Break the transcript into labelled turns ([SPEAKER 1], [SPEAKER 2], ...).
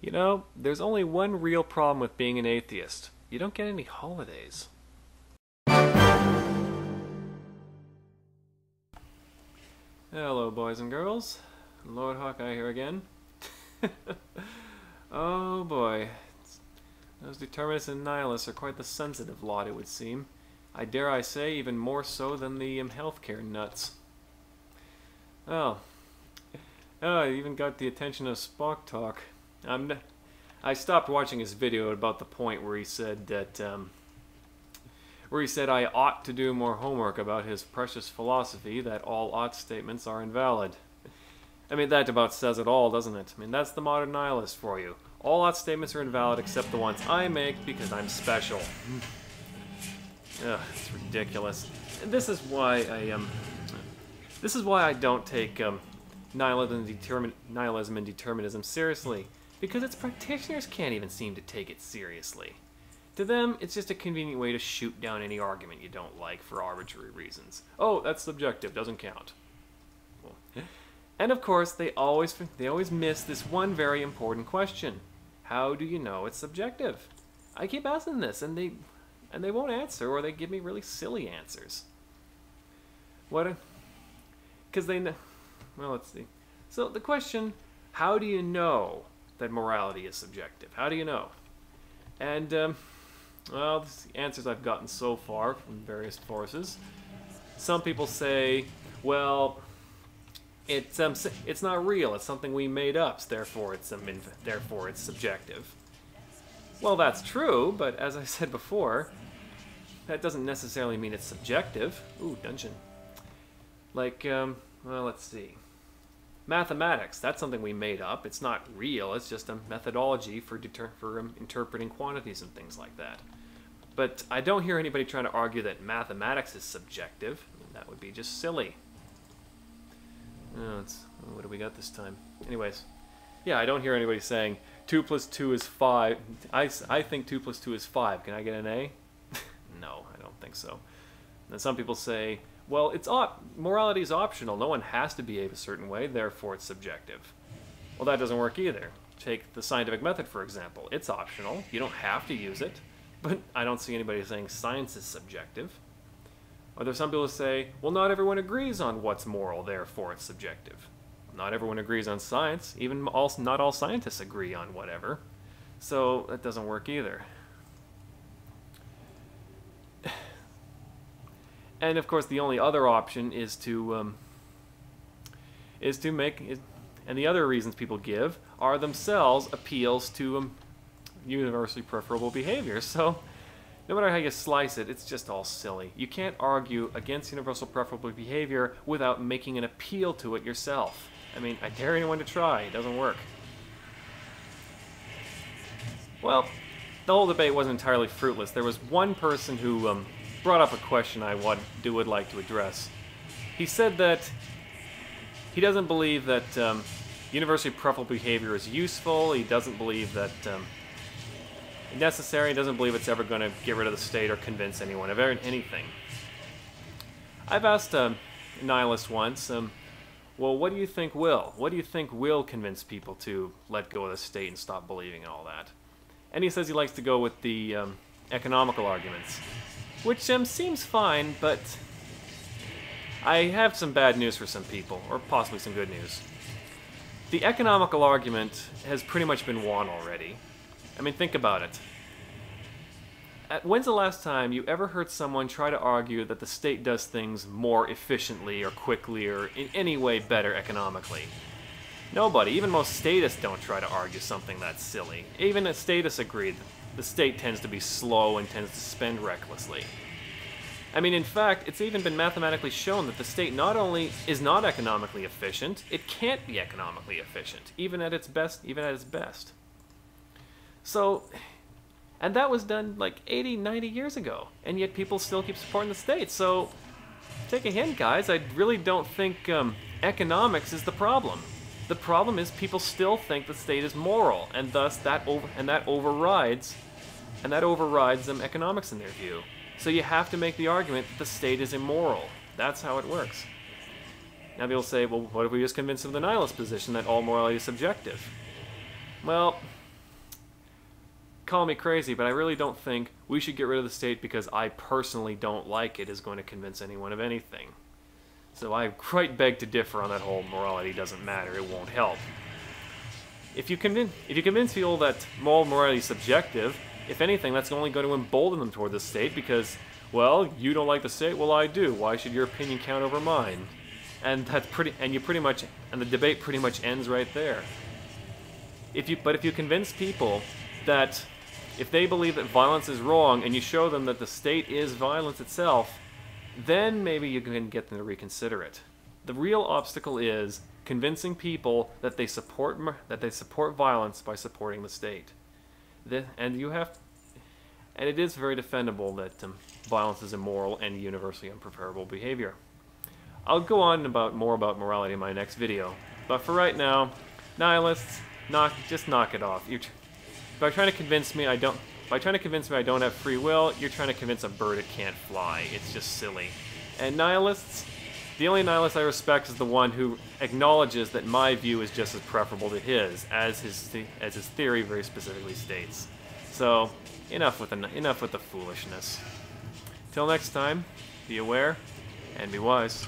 [SPEAKER 1] You know, there's only one real problem with being an atheist. You don't get any holidays. Hello, boys and girls. Lord Hawkeye here again. Oh boy. Those determinists and nihilists are quite the sensitive lot, it would seem. I dare I say, even more so than the healthcare nuts. Oh. Oh, I even got the attention of Spock Talk. I stopped watching his video about the point where he said that, I ought to do more homework about his precious philosophy that all ought statements are invalid. I mean, that about says it all, doesn't it? I mean, that's the modern nihilist for you. All ought statements are invalid except the ones I make because I'm special. Ugh, it's ridiculous. And this is why I don't take nihilism and determinism seriously, because its practitioners can't even seem to take it seriously. To them, it's just a convenient way to shoot down any argument you don't like for arbitrary reasons. Oh, that's subjective, doesn't count. Well, and of course, they always miss this one very important question. How do you know it's subjective? I keep asking this, and they won't answer, or they give me really silly answers. Because they know. Well, let's see. So the question, how do you know that morality is subjective? How do you know? And, well, the answers I've gotten so far from various sources. Some people say, well, it's not real. It's something we made up. Therefore, it's subjective. Well, that's true, but as I said before, that doesn't necessarily mean it's subjective. Ooh, dungeon. Like, well, let's see. Mathematics, that's something we made up. It's not real. It's just a methodology for interpreting quantities and things like that. But I don't hear anybody trying to argue that mathematics is subjective. I mean, that would be just silly. What do we got this time? Anyways, yeah, I don't hear anybody saying 2 plus 2 is 5. I think 2 plus 2 is 5. Can I get an A? No, I don't think so. And some people say, well, morality is optional. No one has to behave a certain way, therefore it's subjective. Well, that doesn't work either. Take the scientific method, for example. It's optional. You don't have to use it. But I don't see anybody saying science is subjective. Or there's some people who say, well, not everyone agrees on what's moral, therefore it's subjective. Not everyone agrees on science. Not all scientists agree on whatever. So that doesn't work either. And of course, the only other option is to make, and the other reasons people give are themselves appeals to universally preferable behavior. So, no matter how you slice it, it's just all silly. You can't argue against universal preferable behavior without making an appeal to it yourself. I mean, I dare anyone to try. It doesn't work. Well, the whole debate wasn't entirely fruitless. There was one person who brought up a question I would like to address. He said that he doesn't believe that universally preferable behavior is useful. He doesn't believe that it's necessary. He doesn't believe it's ever going to get rid of the state or convince anyone of anything. I've asked a nihilist once, well, what do you think will? What do you think will convince people to let go of the state and stop believing in all that? And he says he likes to go with the economical arguments. Which seems fine, but I have some bad news for some people, or possibly some good news. The economical argument has pretty much been won already. I mean, think about it. When's the last time you ever heard someone try to argue that the state does things more efficiently or quickly or in any way better economically? Nobody. Even most statists don't try to argue something that's silly. Even a statist agreed that the state tends to be slow and tends to spend recklessly. I mean, in fact, it's even been mathematically shown that the state not only is not economically efficient, it can't be economically efficient, even at its best. So, and that was done like 80, 90 years ago, and yet people still keep supporting the state. So, take a hint, guys. I really don't think economics is the problem. The problem is people still think the state is moral, and thus that overrides economics in their view. So you have to make the argument that the state is immoral. That's how it works. Now people say, well, what if we just convince them of the nihilist position that all morality is subjective? Well, call me crazy, but I really don't think we should get rid of the state because I personally don't like it is going to convince anyone of anything. So I quite beg to differ on that whole morality doesn't matter, it won't help. If you convince people that moral morality is subjective, if anything, that's only going to embolden them toward the state because, well, you don't like the state, well, I do. Why should your opinion count over mine? And the debate pretty much ends right there. But if you convince people that if they believe that violence is wrong and you show them that the state is violence itself, then maybe you can get them to reconsider it. The real obstacle is convincing people that they support violence by supporting the state. And it is very defendable that violence is immoral and universally unpreferable behavior. I'll go on more about morality in my next video, but for right now, nihilists, just knock it off. By trying to convince me I don't have free will, you're trying to convince a bird it can't fly. It's just silly. And nihilists, the only nihilist I respect is the one who acknowledges that my view is just as preferable to his, as his theory very specifically states. So, enough with the foolishness. Till next time, be aware and be wise.